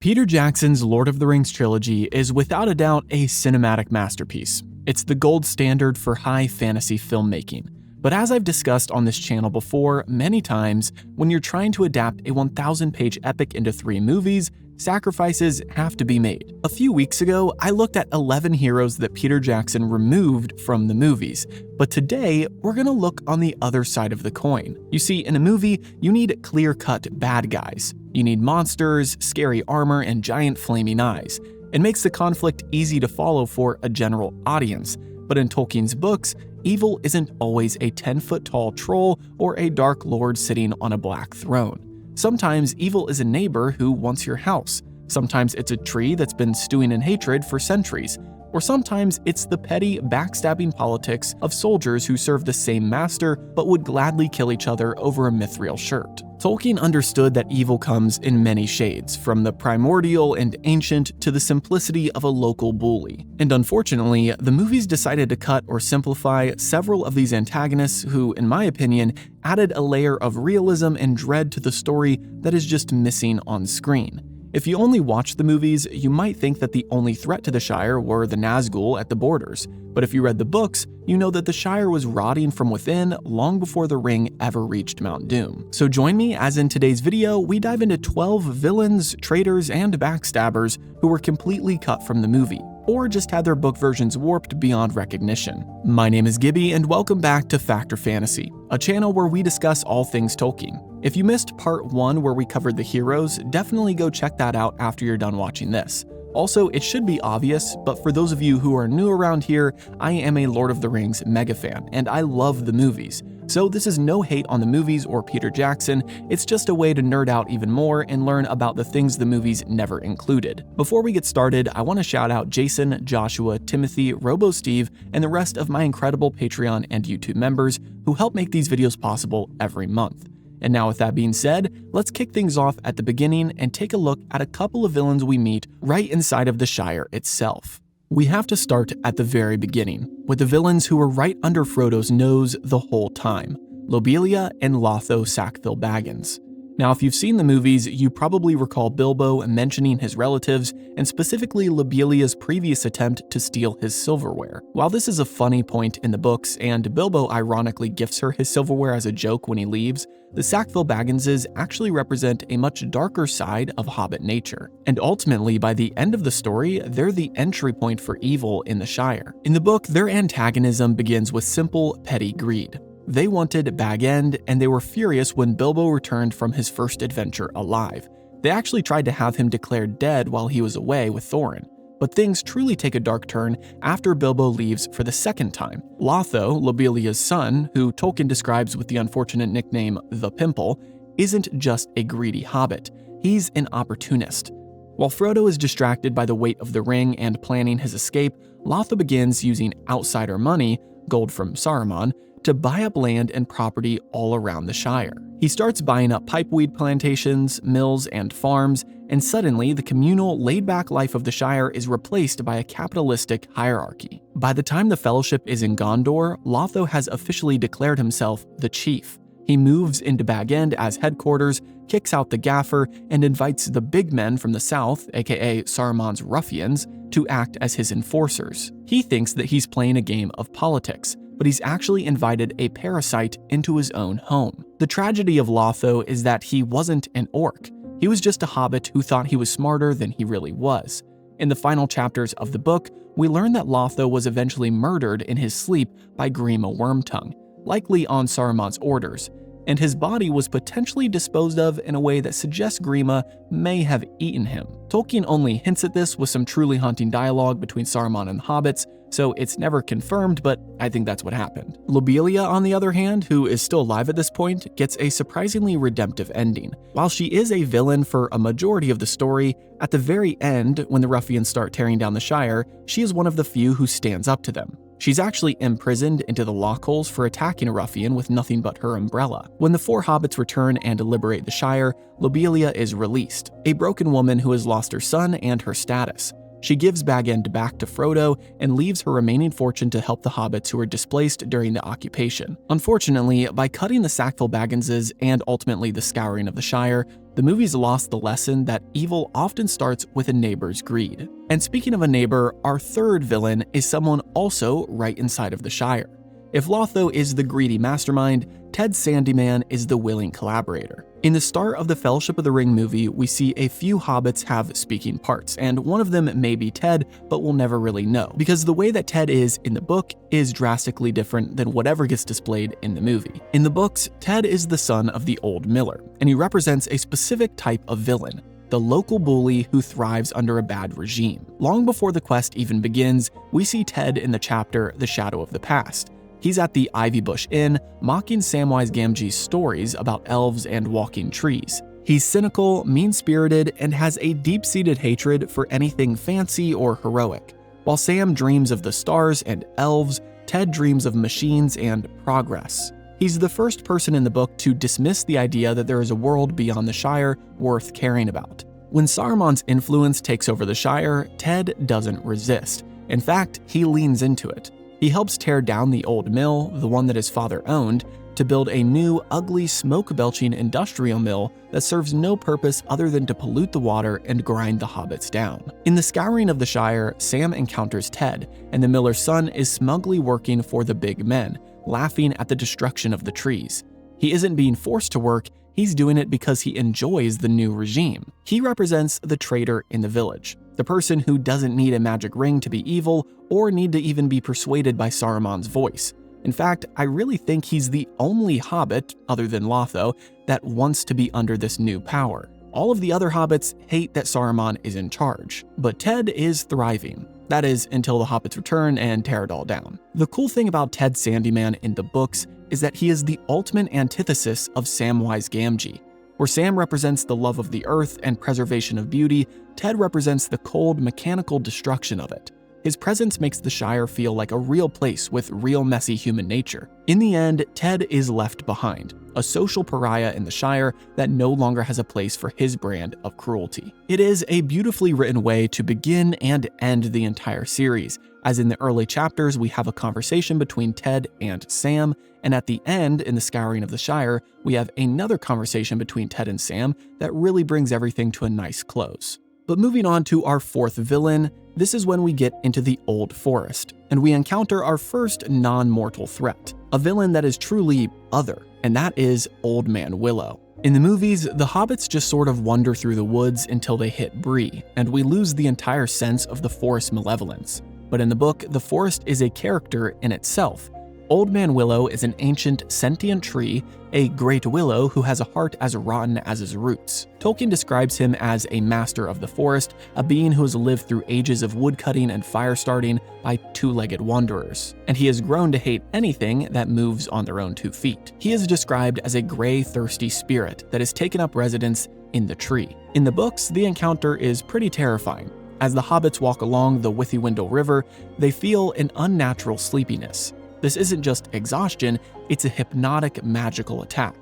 Peter Jackson's Lord of the Rings trilogy is without a doubt a cinematic masterpiece. It's the gold standard for high fantasy filmmaking. But as I've discussed on this channel before many times, when you're trying to adapt a 1,000-page epic into 3 movies, sacrifices have to be made. A few weeks ago, I looked at 11 heroes that Peter Jackson removed from the movies, but today we're gonna look on the other side of the coin. You see, in a movie, you need clear-cut bad guys. You need monsters, scary armor, and giant flaming eyes. It makes the conflict easy to follow for a general audience, but in Tolkien's books, evil isn't always a 10-foot-tall troll or a dark lord sitting on a black throne. Sometimes evil is a neighbor who wants your house. Sometimes it's a tree that's been stewing in hatred for centuries. Or sometimes it's the petty, backstabbing politics of soldiers who serve the same master but would gladly kill each other over a mithril shirt. Tolkien understood that evil comes in many shades, from the primordial and ancient to the simplicity of a local bully. And unfortunately, the movies decided to cut or simplify several of these antagonists who, in my opinion, added a layer of realism and dread to the story that is just missing on screen. If you only watch the movies, you might think that the only threat to the Shire were the Nazgul at the borders. But if you read the books, you know that the Shire was rotting from within long before the ring ever reached Mount Doom. So join me as in today's video, we dive into 12 villains, traitors, and backstabbers who were completely cut from the movie, or just had their book versions warped beyond recognition. My name is Gibby, and welcome back to Fact or Fantasy, a channel where we discuss all things Tolkien. If you missed part 1 where we covered the heroes, definitely go check that out after you're done watching this. Also, it should be obvious, but for those of you who are new around here, I am a Lord of the Rings mega fan, and I love the movies. So this is no hate on the movies or Peter Jackson, it's just a way to nerd out even more and learn about the things the movies never included. Before we get started, I want to shout out Jason, Joshua, Timothy, Robo Steve, and the rest of my incredible Patreon and YouTube members who help make these videos possible every month. And now with that being said, let's kick things off at the beginning and take a look at a couple of villains we meet right inside of the Shire itself. We have to start at the very beginning, with the villains who were right under Frodo's nose the whole time, Lobelia and Lotho Sackville Baggins. Now, if you've seen the movies, you probably recall Bilbo mentioning his relatives, and specifically Lobelia's previous attempt to steal his silverware. While this is a funny point in the books, and Bilbo ironically gifts her his silverware as a joke when he leaves, the Sackville Bagginses actually represent a much darker side of Hobbit nature. And ultimately, by the end of the story, they're the entry point for evil in the Shire. In the book, their antagonism begins with simple, petty greed. They wanted Bag End, and they were furious when Bilbo returned from his first adventure alive. They actually tried to have him declared dead while he was away with Thorin. But things truly take a dark turn after Bilbo leaves for the second time. Lotho, Lobelia's son, who Tolkien describes with the unfortunate nickname The Pimple, isn't just a greedy hobbit, he's an opportunist. While Frodo is distracted by the weight of the ring and planning his escape, Lotho begins using outsider money, gold from Saruman, to buy up land and property all around the Shire. He starts buying up pipeweed plantations, mills, and farms, and suddenly the communal, laid-back life of the Shire is replaced by a capitalistic hierarchy. By the time the Fellowship is in Gondor, Lotho has officially declared himself the chief. He moves into Bag End as headquarters, kicks out the gaffer, and invites the big men from the south, aka Saruman's ruffians, to act as his enforcers. He thinks that he's playing a game of politics, but he's actually invited a parasite into his own home. The tragedy of Lotho is that he wasn't an orc. He was just a hobbit who thought he was smarter than he really was. In the final chapters of the book, we learn that Lotho was eventually murdered in his sleep by Grima Wormtongue, likely on Saruman's orders, and his body was potentially disposed of in a way that suggests Grima may have eaten him. Tolkien only hints at this with some truly haunting dialogue between Saruman and the hobbits, so it's never confirmed, but I think that's what happened. Lobelia, on the other hand, who is still alive at this point, gets a surprisingly redemptive ending. While she is a villain for a majority of the story, at the very end, when the ruffians start tearing down the Shire, she is one of the few who stands up to them. She's actually imprisoned into the lockholes for attacking a ruffian with nothing but her umbrella. When the 4 hobbits return and liberate the Shire, Lobelia is released, a broken woman who has lost her son and her status. She gives Bag End back to Frodo and leaves her remaining fortune to help the hobbits who were displaced during the occupation. Unfortunately, by cutting the Sackville Bagginses and ultimately the Scouring of the Shire, the movies lost the lesson that evil often starts with a neighbor's greed. And speaking of a neighbor, our third villain is someone also right inside of the Shire. If Lotho is the greedy mastermind, Ted Sandyman is the willing collaborator. In the start of the Fellowship of the Ring movie, we see a few hobbits have speaking parts, and one of them may be Ted, but we'll never really know, because the way that Ted is in the book is drastically different than whatever gets displayed in the movie. In the books, Ted is the son of the Old Miller, and he represents a specific type of villain, the local bully who thrives under a bad regime. Long before the quest even begins, we see Ted in the chapter The Shadow of the Past. He's at the Ivy Bush Inn, mocking Samwise Gamgee's stories about elves and walking trees. He's cynical, mean-spirited, and has a deep-seated hatred for anything fancy or heroic. While Sam dreams of the stars and elves, Ted dreams of machines and progress. He's the first person in the book to dismiss the idea that there is a world beyond the Shire worth caring about. When Saruman's influence takes over the Shire, Ted doesn't resist. In fact, he leans into it. He helps tear down the old mill, the one that his father owned, to build a new, ugly, smoke-belching industrial mill that serves no purpose other than to pollute the water and grind the hobbits down. In the Scouring of the Shire, Sam encounters Ted, and the miller's son is smugly working for the big men, laughing at the destruction of the trees. He isn't being forced to work, he's doing it because he enjoys the new regime. He represents the traitor in the village, the person who doesn't need a magic ring to be evil or need to even be persuaded by Saruman's voice. In fact, I really think he's the only hobbit, other than Lotho, that wants to be under this new power. All of the other hobbits hate that Saruman is in charge, but Ted is thriving. That is, until the hobbits return and tear it all down. The cool thing about Ted Sandyman in the books is that he is the ultimate antithesis of Samwise Gamgee. Where Sam represents the love of the earth and preservation of beauty, Ted represents the cold, mechanical destruction of it. His presence makes the Shire feel like a real place with real messy human nature. In the end, Ted is left behind, a social pariah in the Shire that no longer has a place for his brand of cruelty. It is a beautifully written way to begin and end the entire series, as in the early chapters we have a conversation between Ted and Sam, and at the end, in the Scouring of the Shire, we have another conversation between Ted and Sam that really brings everything to a nice close. But moving on to our fourth villain, this is when we get into the Old Forest, and we encounter our first non-mortal threat, a villain that is truly other, and that is Old Man Willow. In the movies, the hobbits just sort of wander through the woods until they hit Bree, and we lose the entire sense of the forest's malevolence. But in the book, the forest is a character in itself. Old Man Willow is an ancient sentient tree, a great willow who has a heart as rotten as his roots. Tolkien describes him as a master of the forest, a being who has lived through ages of woodcutting and fire starting by two-legged wanderers, and he has grown to hate anything that moves on their own 2 feet. He is described as a gray, thirsty spirit that has taken up residence in the tree. In the books, the encounter is pretty terrifying. As the hobbits walk along the Withywindle River, they feel an unnatural sleepiness. This isn't just exhaustion, it's a hypnotic magical attack.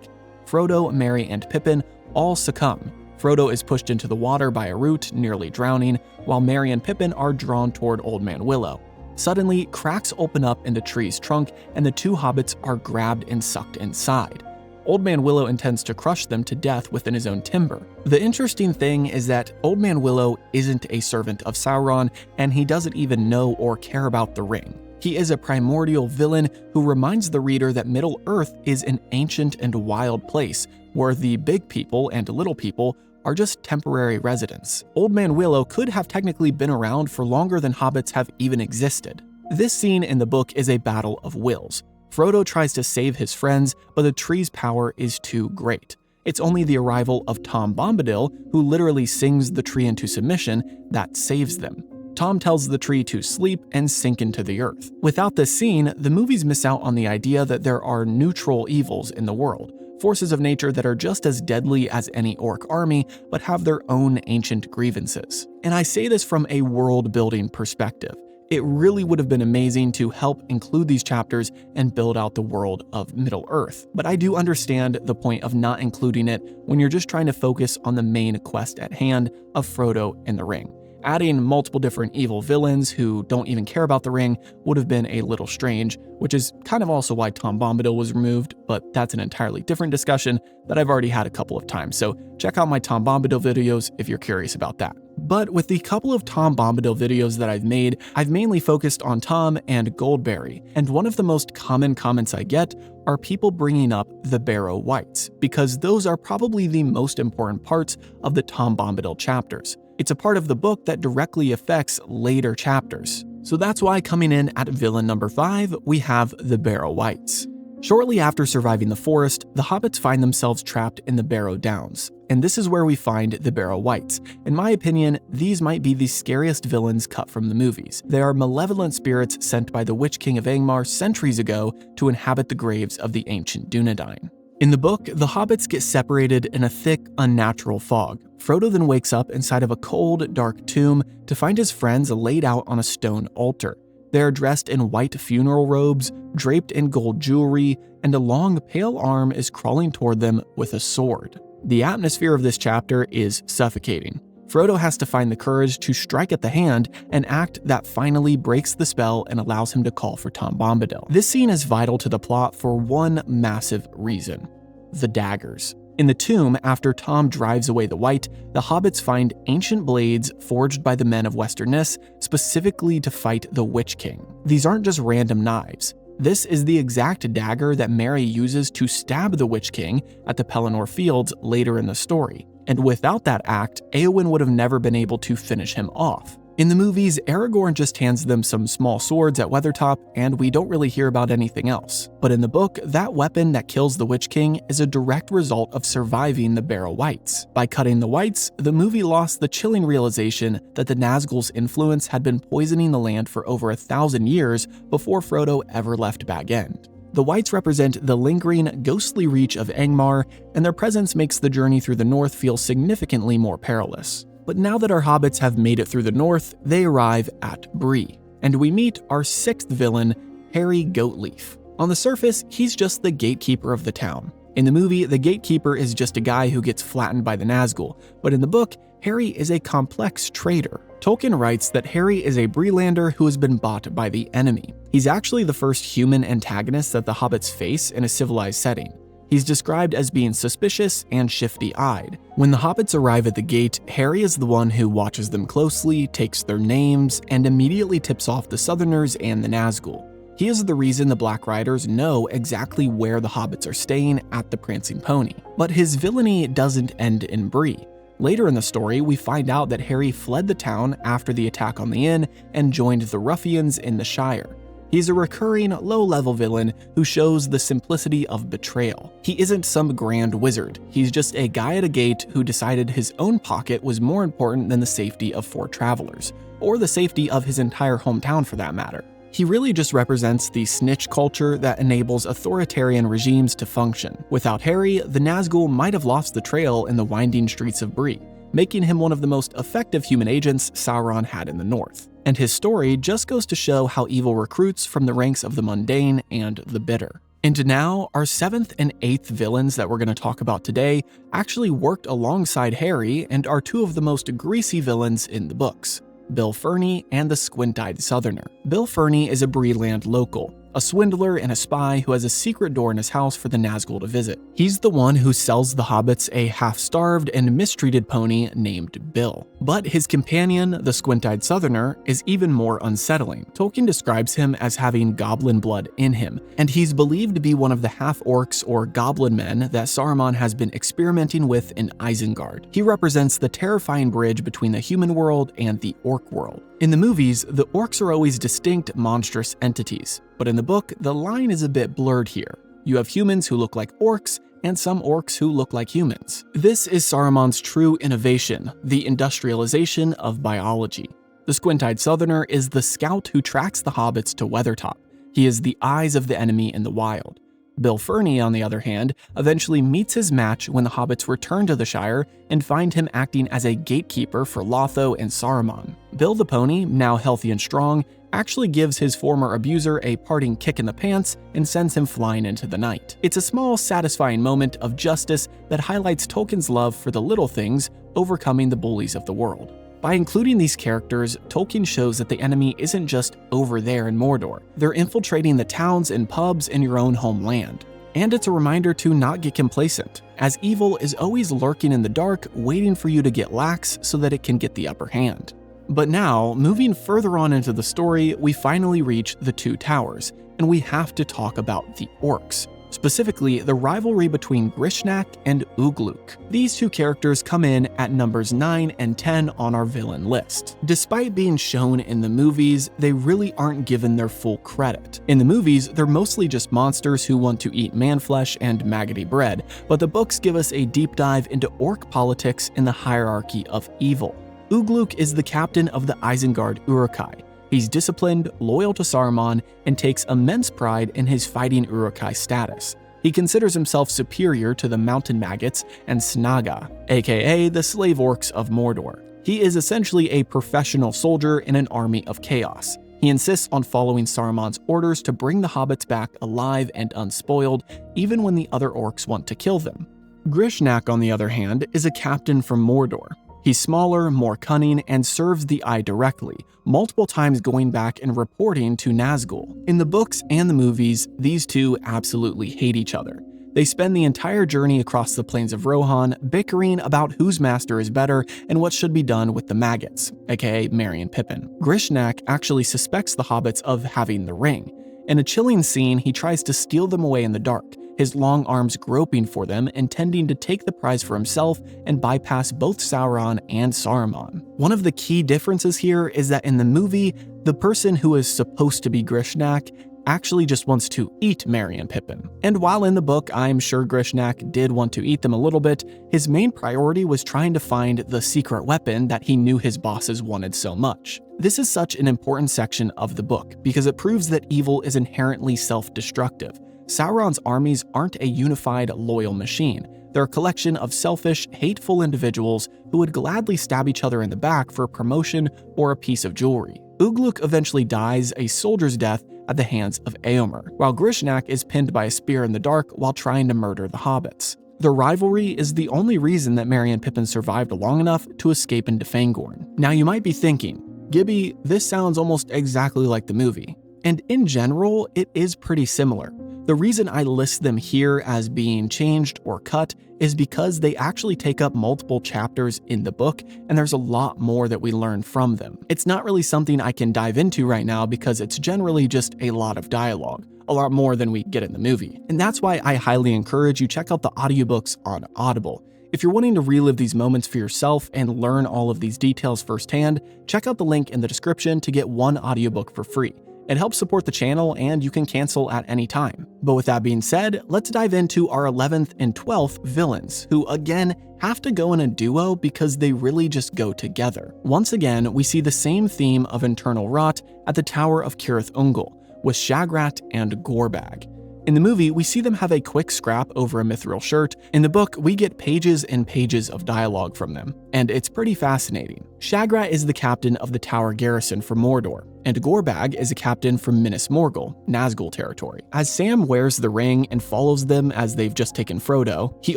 Frodo, Merry, and Pippin all succumb. Frodo is pushed into the water by a root, nearly drowning, while Merry and Pippin are drawn toward Old Man Willow. Suddenly, cracks open up in the tree's trunk and the 2 hobbits are grabbed and sucked inside. Old Man Willow intends to crush them to death within his own timber. The interesting thing is that Old Man Willow isn't a servant of Sauron, and he doesn't even know or care about the ring. He is a primordial villain who reminds the reader that Middle-earth is an ancient and wild place where the big people and little people are just temporary residents. Old Man Willow could have technically been around for longer than hobbits have even existed. This scene in the book is a battle of wills. Frodo tries to save his friends, but the tree's power is too great. It's only the arrival of Tom Bombadil, who literally sings the tree into submission, that saves them. Tom tells the tree to sleep and sink into the earth. Without this scene, the movies miss out on the idea that there are neutral evils in the world, forces of nature that are just as deadly as any orc army, but have their own ancient grievances. And I say this from a world-building perspective. It really would have been amazing to help include these chapters and build out the world of Middle-earth. But I do understand the point of not including it when you're just trying to focus on the main quest at hand of Frodo and the Ring. Adding multiple different evil villains who don't even care about the ring would have been a little strange, which is kind of also why Tom Bombadil was removed, but that's an entirely different discussion that I've already had a couple of times, so check out my Tom Bombadil videos if you're curious about that. But with the couple of Tom Bombadil videos that I've made, I've mainly focused on Tom and Goldberry, and one of the most common comments I get are people bringing up the Barrow Wights, because those are probably the most important parts of the Tom Bombadil chapters. It's a part of the book that directly affects later chapters. So that's why coming in at villain number 5, we have the Barrow Wights. Shortly after surviving the forest, the hobbits find themselves trapped in the Barrow Downs, and this is where we find the Barrow Wights. In my opinion, these might be the scariest villains cut from the movies. They are malevolent spirits sent by the Witch King of Angmar centuries ago to inhabit the graves of the ancient Dunedain. In the book, the hobbits get separated in a thick, unnatural fog. Frodo then wakes up inside of a cold, dark tomb to find his friends laid out on a stone altar. They are dressed in white funeral robes, draped in gold jewelry, and a long, pale arm is crawling toward them with a sword. The atmosphere of this chapter is suffocating. Frodo has to find the courage to strike at the hand, an act that finally breaks the spell and allows him to call for Tom Bombadil. This scene is vital to the plot for one massive reason: the daggers. In the tomb, after Tom drives away the Wight, the hobbits find ancient blades forged by the men of Westerness specifically to fight the Witch King. These aren't just random knives. This is the exact dagger that Merry uses to stab the Witch King at the Pelennor Fields later in the story. And without that act, Éowyn would have never been able to finish him off. In the movies, Aragorn just hands them some small swords at Weathertop, and we don't really hear about anything else. But in the book, that weapon that kills the Witch King is a direct result of surviving the Barrow Wights. By cutting the Wights, the movie lost the chilling realization that the Nazgul's influence had been poisoning the land for over 1,000 years before Frodo ever left Bag End. The Wights represent the lingering, ghostly reach of Angmar, and their presence makes the journey through the north feel significantly more perilous. But now that our hobbits have made it through the north, they arrive at Bree, and we meet our 6th villain, Harry Goatleaf. On the surface, he's just the gatekeeper of the town. In the movie, the gatekeeper is just a guy who gets flattened by the Nazgul, but in the book, Harry is a complex traitor. Tolkien writes that Harry is a Breelander who has been bought by the enemy. He's actually the first human antagonist that the hobbits face in a civilized setting. He's described as being suspicious and shifty-eyed. When the hobbits arrive at the gate, Harry is the one who watches them closely, takes their names, and immediately tips off the Southerners and the Nazgul. He is the reason the Black Riders know exactly where the hobbits are staying at the Prancing Pony. But his villainy doesn't end in Bree. Later in the story, we find out that Harry fled the town after the attack on the inn and joined the ruffians in the Shire. He's a recurring, low-level villain who shows the simplicity of betrayal. He isn't some grand wizard. He's just a guy at a gate who decided his own pocket was more important than the safety of 4 travelers, or the safety of his entire hometown for that matter. He really just represents the snitch culture that enables authoritarian regimes to function. Without Harry, the Nazgul might have lost the trail in the winding streets of Bree, making him one of the most effective human agents Sauron had in the north. And his story just goes to show how evil recruits from the ranks of the mundane and the bitter. And now, our 7th and 8th villains that we're going to talk about today actually worked alongside Harry and are 2 of the most greasy villains in the books: Bill Ferny and the Squint-Eyed Southerner. Bill Ferny is a Breeland local, a swindler and a spy who has a secret door in his house for the Nazgul to visit. He's the one who sells the hobbits a half-starved and mistreated pony named Bill. But his companion, the Squint-Eyed Southerner, is even more unsettling. Tolkien describes him as having goblin blood in him, and he's believed to be one of the half-orcs or goblin men that Saruman has been experimenting with in Isengard. He represents the terrifying bridge between the human world and the orc world. In the movies, the orcs are always distinct, monstrous entities, but in the book, the line is a bit blurred here. You have humans who look like orcs, and some orcs who look like humans. This is Saruman's true innovation, the industrialization of biology. The Squint-Eyed Southerner is the scout who tracks the hobbits to Weathertop. He is the eyes of the enemy in the wild. Bill Ferny, on the other hand, eventually meets his match when the hobbits return to the Shire and find him acting as a gatekeeper for Lotho and Saruman. Bill the pony, now healthy and strong, actually gives his former abuser a parting kick in the pants and sends him flying into the night. It's a small, satisfying moment of justice that highlights Tolkien's love for the little things overcoming the bullies of the world. By including these characters, Tolkien shows that the enemy isn't just over there in Mordor. They're infiltrating the towns and pubs in your own homeland. And it's a reminder to not get complacent, as evil is always lurking in the dark, waiting for you to get lax so that it can get the upper hand. But now, moving further on into the story, we finally reach the Two Towers, and we have to talk about the orcs. Specifically, the rivalry between Grishnak and Ugluk. These two characters come in at numbers 9 and 10 on our villain list. Despite being shown in the movies, they really aren't given their full credit. In the movies, they're mostly just monsters who want to eat man-flesh and maggoty bread, but the books give us a deep dive into orc politics in the hierarchy of evil. Ugluk is the captain of the Isengard Uruk-hai. He's disciplined, loyal to Saruman, and takes immense pride in his fighting Uruk-hai status. He considers himself superior to the mountain maggots and Snaga, aka the slave orcs of Mordor. He is essentially a professional soldier in an army of chaos. He insists on following Saruman's orders to bring the hobbits back alive and unspoiled, even when the other orcs want to kill them. Grishnak, on the other hand, is a captain from Mordor. He's smaller, more cunning, and serves the Eye directly, multiple times going back and reporting to Nazgul. In the books and the movies, these two absolutely hate each other. They spend the entire journey across the plains of Rohan bickering about whose master is better and what should be done with the maggots, aka Merry and Pippin. Grishnak actually suspects the hobbits of having the ring. In a chilling scene, he tries to steal them away in the dark, his long arms groping for them, intending to take the prize for himself and bypass both Sauron and Saruman. One of the key differences here is that in the movie, the person who is supposed to be Grishnak actually just wants to eat Merry and Pippin. And while in the book, I'm sure Grishnak did want to eat them a little bit, his main priority was trying to find the secret weapon that he knew his bosses wanted so much. This is such an important section of the book because it proves that evil is inherently self-destructive. Sauron's armies aren't a unified, loyal machine. They're a collection of selfish, hateful individuals who would gladly stab each other in the back for a promotion or a piece of jewelry. Ugluk eventually dies a soldier's death at the hands of Eomer, while Grishnak is pinned by a spear in the dark while trying to murder the hobbits. The rivalry is the only reason that Merry and Pippin survived long enough to escape into Fangorn. Now you might be thinking, Gibby, this sounds almost exactly like the movie. And in general, it is pretty similar. The reason I list them here as being changed or cut is because they actually take up multiple chapters in the book, and there's a lot more that we learn from them. It's not really something I can dive into right now because it's generally just a lot of dialogue, a lot more than we get in the movie. And that's why I highly encourage you check out the audiobooks on Audible. If you're wanting to relive these moments for yourself and learn all of these details firsthand, check out the link in the description to get one audiobook for free. It helps support the channel and you can cancel at any time. But with that being said, let's dive into our 11th and 12th villains, who again have to go in a duo because they really just go together. Once again, we see the same theme of internal rot at the Tower of Cirith Ungol, with Shagrat and Gorbag. In the movie, we see them have a quick scrap over a mithril shirt. In the book, we get pages and pages of dialogue from them, and it's pretty fascinating. Shagrat is the captain of the tower garrison for Mordor, and Gorbag is a captain from Minas Morgul, Nazgul territory. As Sam wears the ring and follows them as they've just taken Frodo, he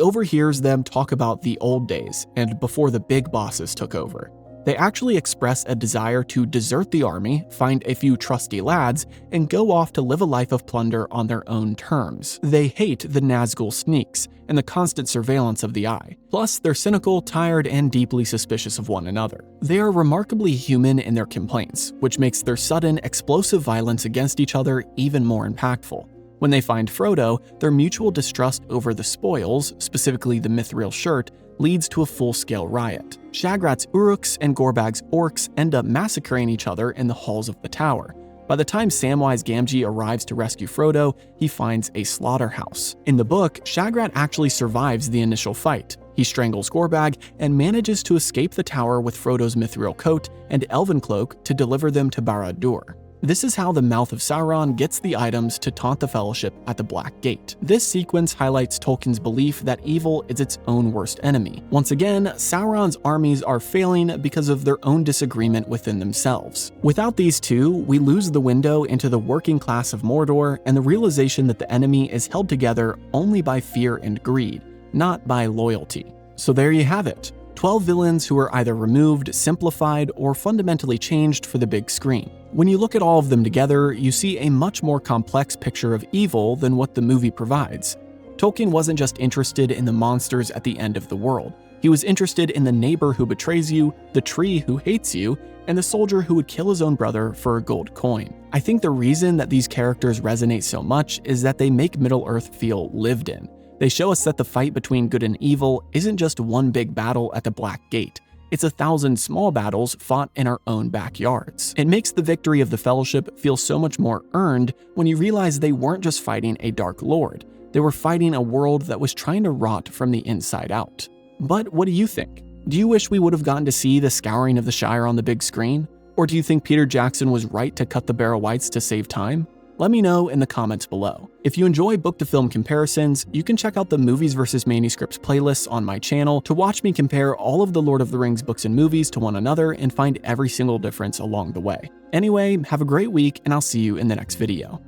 overhears them talk about the old days and before the big bosses took over. They actually express a desire to desert the army, find a few trusty lads, and go off to live a life of plunder on their own terms. They hate the Nazgul sneaks and the constant surveillance of the Eye. Plus, they're cynical, tired, and deeply suspicious of one another. They are remarkably human in their complaints, which makes their sudden, explosive violence against each other even more impactful. When they find Frodo, their mutual distrust over the spoils, specifically the mithril shirt, leads to a full-scale riot. Shagrat's Uruks and Gorbag's orcs end up massacring each other in the halls of the tower. By the time Samwise Gamgee arrives to rescue Frodo, he finds a slaughterhouse. In the book, Shagrat actually survives the initial fight. He strangles Gorbag and manages to escape the tower with Frodo's mithril coat and elven cloak to deliver them to Barad-dûr. This is how the Mouth of Sauron gets the items to taunt the Fellowship at the Black Gate. This sequence highlights Tolkien's belief that evil is its own worst enemy. Once again, Sauron's armies are failing because of their own disagreement within themselves. Without these two, we lose the window into the working class of Mordor and the realization that the enemy is held together only by fear and greed, not by loyalty. So there you have it. 12 villains who were either removed, simplified, or fundamentally changed for the big screen. When you look at all of them together, you see a much more complex picture of evil than what the movie provides. Tolkien wasn't just interested in the monsters at the end of the world. He was interested in the neighbor who betrays you, the tree who hates you, and the soldier who would kill his own brother for a gold coin. I think the reason that these characters resonate so much is that they make Middle-earth feel lived in. They show us that the fight between good and evil isn't just one big battle at the Black Gate. It's 1,000 small battles fought in our own backyards. It makes the victory of the Fellowship feel so much more earned when you realize they weren't just fighting a Dark Lord. They were fighting a world that was trying to rot from the inside out. But what do you think? Do you wish we would have gotten to see the Scouring of the Shire on the big screen? Or do you think Peter Jackson was right to cut the barrel whites to save time? Let me know in the comments below. If you enjoy book-to-film comparisons, you can check out the Movies vs. Manuscripts playlists on my channel to watch me compare all of the Lord of the Rings books and movies to one another and find every single difference along the way. Anyway, have a great week, and I'll see you in the next video.